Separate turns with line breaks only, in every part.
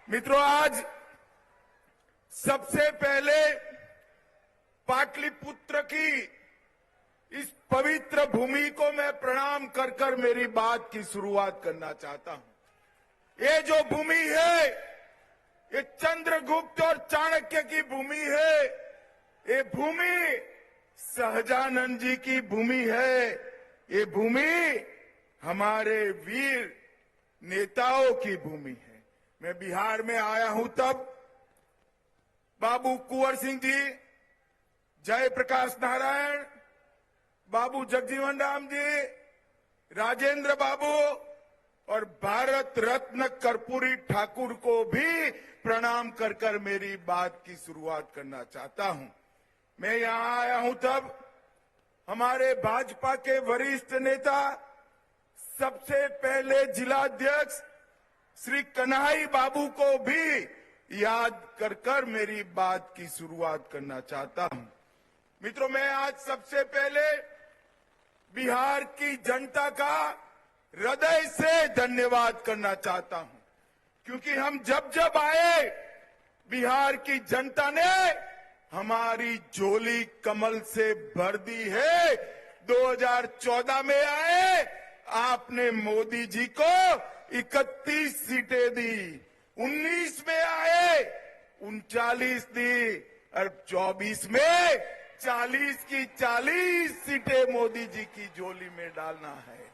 मित्रों, आज सबसे पहले पाटलिपुत्र की इस पवित्र भूमि को मैं प्रणाम कर कर मेरी बात की शुरुआत करना चाहता हूं। ये जो भूमि है, ये चंद्रगुप्त और चाणक्य की भूमि है। ये भूमि सहजानंद जी की भूमि है। ये भूमि हमारे वीर नेताओं की भूमि है। मैं बिहार में आया हूं तब बाबू कुंवर सिंह जी, जयप्रकाश नारायण, बाबू जगजीवन राम जी, राजेंद्र बाबू और भारत रत्न कर्पूरी ठाकुर को भी प्रणाम कर कर मेरी बात की शुरुआत करना चाहता हूं। मैं यहां आया हूं तब हमारे भाजपा के वरिष्ठ नेता, सबसे पहले जिलाध्यक्ष श्री कन्हई बाबू को भी याद कर कर मेरी बात की शुरुआत करना चाहता हूं। मित्रों, मैं आज सबसे पहले बिहार की जनता का हृदय से धन्यवाद करना चाहता हूं, क्योंकि हम जब जब आए, बिहार की जनता ने हमारी झोली कमल से भर दी है। 2014 में आए, आपने मोदी जी को 31 सीटें दी, 19 में आए 39 दी और 24 में 40 की 40 सीटें मोदी जी की झोली में डालना है।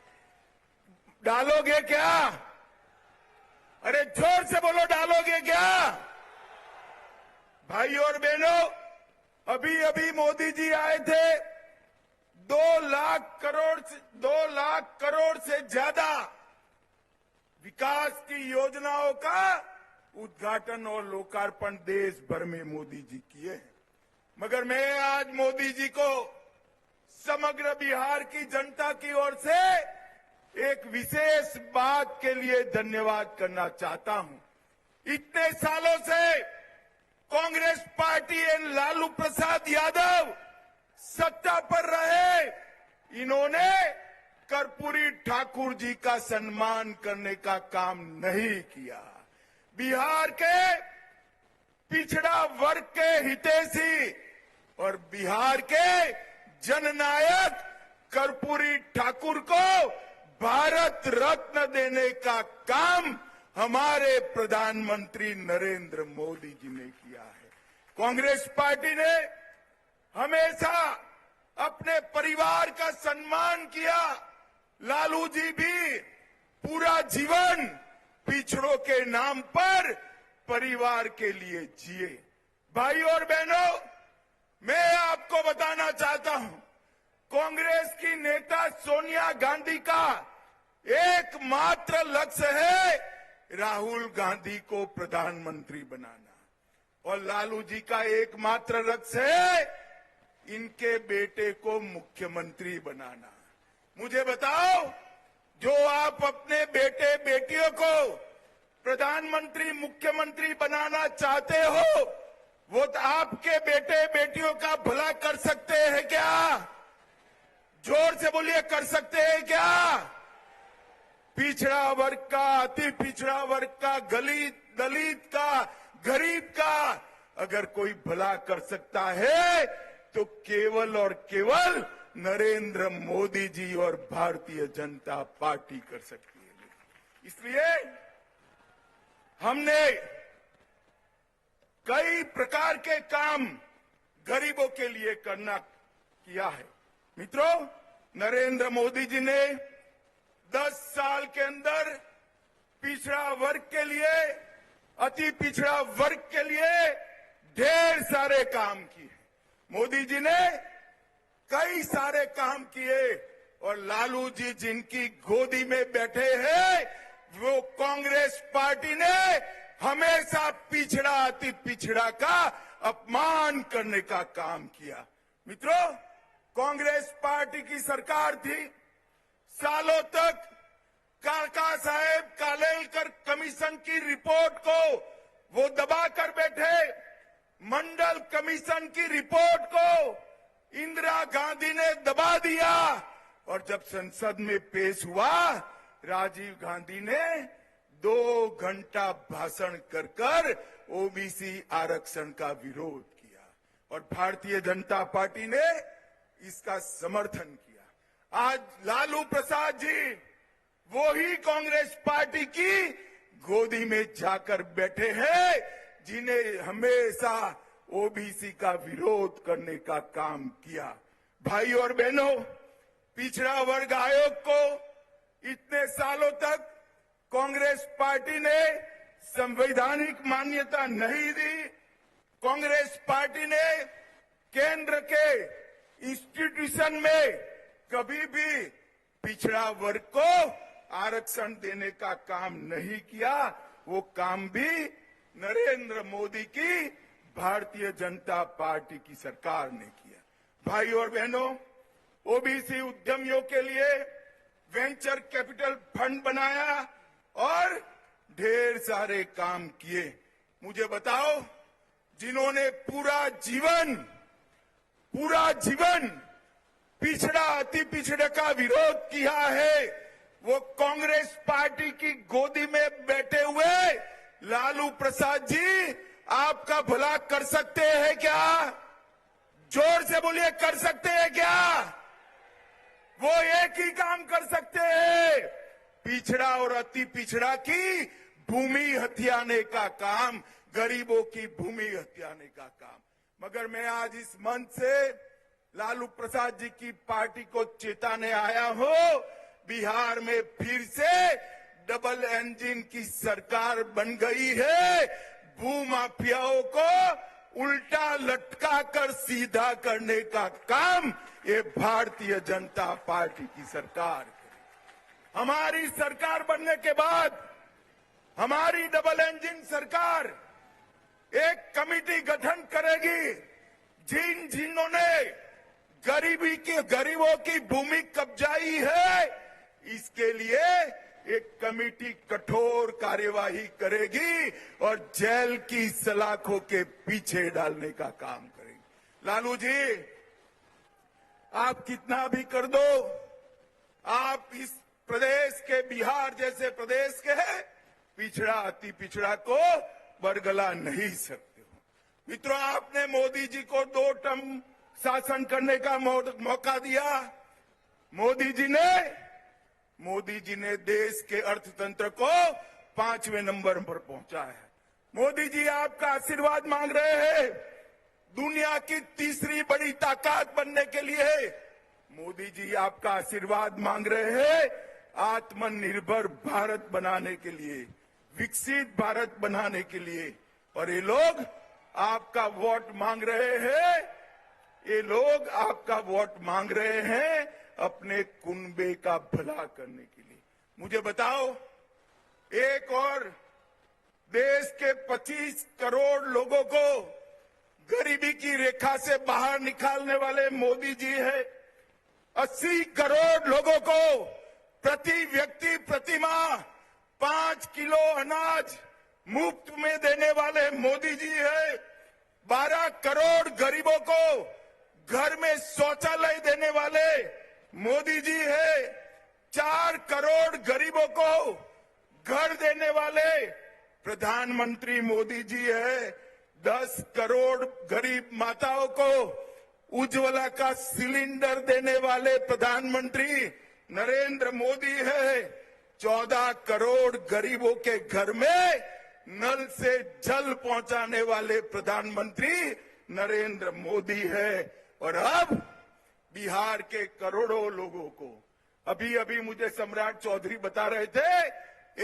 डालोगे क्या? अरे जोर से बोलो, डालोगे क्या? भाई और बहनों, अभी अभी मोदी जी आए थे। 2 लाख करोड़ से ज्यादा विकास की योजनाओं का उद्घाटन और लोकार्पण देश भर में मोदी जी किए हैं। मगर मैं आज मोदी जी को समग्र बिहार की जनता की ओर से एक विशेष बात के लिए धन्यवाद करना चाहता हूं। इतने सालों से कांग्रेस पार्टी एवं लालू प्रसाद यादव सत्ता पर रहे, इन्होंने कर्पूरी ठाकुर जी का सम्मान करने का काम नहीं किया। बिहार के पिछड़ा वर्ग के हितैषी और बिहार के जननायक कर्पूरी ठाकुर को भारत रत्न देने का काम हमारे प्रधानमंत्री नरेंद्र मोदी जी ने किया है। कांग्रेस पार्टी ने हमेशा अपने परिवार का सम्मान किया। लालू जी भी पूरा जीवन पिछड़ों के नाम पर परिवार के लिए जिए। भाई और बहनों, मैं आपको बताना चाहता हूं, कांग्रेस की नेता सोनिया गांधी का एकमात्र लक्ष्य है राहुल गांधी को प्रधानमंत्री बनाना, और लालू जी का एकमात्र लक्ष्य है इनके बेटे को मुख्यमंत्री बनाना। मुझे बताओ, जो आप अपने बेटे बेटियों को प्रधानमंत्री मुख्यमंत्री बनाना चाहते हो, वो तो आपके बेटे बेटियों का भला कर सकते हैं क्या? जोर से बोलिए, कर सकते हैं क्या? पिछड़ा वर्ग का, अति पिछड़ा वर्ग का, दलित का, गरीब का अगर कोई भला कर सकता है तो केवल और केवल नरेंद्र मोदी जी और भारतीय जनता पार्टी कर सकती है। इसलिए हमने कई प्रकार के काम गरीबों के लिए किया है। मित्रों, नरेंद्र मोदी जी ने 10 साल के अंदर पिछड़ा वर्ग के लिए, अति पिछड़ा वर्ग के लिए ढेर सारे काम किए। मोदी जी ने कई सारे काम किए, और लालू जी जिनकी गोदी में बैठे हैं, वो कांग्रेस पार्टी ने हमेशा पिछड़ा, अति पिछड़ा का अपमान करने का काम किया। मित्रों, कांग्रेस पार्टी की सरकार थी, सालों तक काका साहेब कालेलकर कमीशन की रिपोर्ट को वो दबा कर बैठे। मंडल कमीशन की रिपोर्ट को इंदिरा गांधी ने दबा दिया, और जब संसद में पेश हुआ, राजीव गांधी ने 2 घंटा भाषण कर कर ओबीसी आरक्षण का विरोध किया और भारतीय जनता पार्टी ने इसका समर्थन किया। आज लालू प्रसाद जी वो ही कांग्रेस पार्टी की गोदी में जाकर बैठे हैं जिन्हें हमेशा ओबीसी का विरोध करने का काम किया। भाई और बहनों, पिछड़ा वर्ग आयोग को इतने सालों तक कांग्रेस पार्टी ने संवैधानिक मान्यता नहीं दी। कांग्रेस पार्टी ने केंद्र के इंस्टीट्यूशन में कभी भी पिछड़ा वर्ग को आरक्षण देने का काम नहीं किया। वो काम भी नरेंद्र मोदी की भारतीय जनता पार्टी की सरकार ने किया। भाई और बहनों, ओबीसी उद्यमियों के लिए वेंचर कैपिटल फंड बनाया और ढेर सारे काम किए। मुझे बताओ, जिन्होंने पूरा जीवन पिछड़ा अति पिछड़े का विरोध किया है, वो कांग्रेस पार्टी की गोदी में बैठे हुए लालू प्रसाद जी आपका भला कर सकते हैं क्या? जोर से बोलिए, कर सकते हैं क्या? वो एक ही काम कर सकते हैं, पिछड़ा और अति पिछड़ा की भूमि हथियाने का काम, गरीबों की भूमि हथियाने का काम। मगर मैं आज इस मंच से लालू प्रसाद जी की पार्टी को चेताने आया हूं, बिहार में फिर से डबल इंजन की सरकार बन गई है। भूमाफियाओं को उल्टा लटका कर सीधा करने का काम ये भारतीय जनता पार्टी की सरकार करेगी। हमारी सरकार बनने के बाद हमारी डबल इंजन सरकार एक कमेटी गठन करेगी, जिन्होंने गरीबों की भूमि कब्जाई है, इसके लिए एक कमेटी कठोर कार्यवाही करेगी और जेल की सलाखों के पीछे डालने का काम करेगी। लालू जी, आप कितना भी कर दो, आप इस प्रदेश के, बिहार जैसे प्रदेश के पिछड़ा अति पिछड़ा को बरगला नहीं सकते हो। मित्रों, आपने मोदी जी को 2 टर्म शासन करने का मौका दिया। मोदी जी ने देश के अर्थतंत्र को 5वें नंबर पर पहुंचा है। मोदी जी आपका आशीर्वाद मांग रहे हैं दुनिया की तीसरी बड़ी ताकत बनने के लिए। मोदी जी आपका आशीर्वाद मांग रहे हैं आत्मनिर्भर भारत बनाने के लिए, विकसित भारत बनाने के लिए। और ये लोग आपका वोट मांग रहे हैं, ये लोग आपका वोट मांग रहे हैं अपने कुनबे का भला करने के लिए। मुझे बताओ, एक और देश के 25 करोड़ लोगों को गरीबी की रेखा से बाहर निकालने वाले मोदी जी हैं। 80 करोड़ लोगों को प्रति व्यक्ति प्रति माह 5 किलो अनाज मुफ्त में देने वाले मोदी जी हैं। 12 करोड़ गरीबों को घर में शौचालय देने वाले मोदी जी है। 4 करोड़ गरीबों को घर देने वाले प्रधानमंत्री मोदी जी है। 10 करोड़ गरीब माताओं को उज्ज्वला का सिलेंडर देने वाले प्रधानमंत्री नरेंद्र मोदी है। 14 करोड़ गरीबों के घर में नल से जल पहुंचाने वाले प्रधानमंत्री नरेंद्र मोदी है। और अब बिहार के करोड़ों लोगों को, अभी मुझे सम्राट चौधरी बता रहे थे,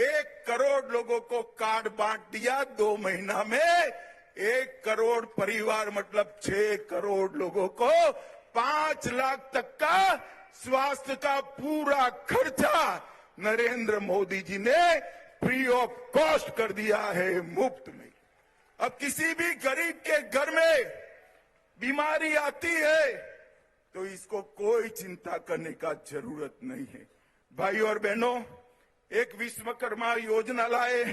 1 करोड़ लोगों को कार्ड बांट दिया 2 महीना में। 1 करोड़ परिवार मतलब 6 करोड़ लोगों को 5 लाख तक का स्वास्थ्य का पूरा खर्चा नरेंद्र मोदी जी ने फ्री ऑफ कॉस्ट कर दिया है, मुफ्त में। अब किसी भी गरीब के घर में बीमारी आती है तो इसको कोई चिंता करने का जरूरत नहीं है। भाई और बहनों, एक विश्वकर्मा योजना लाए।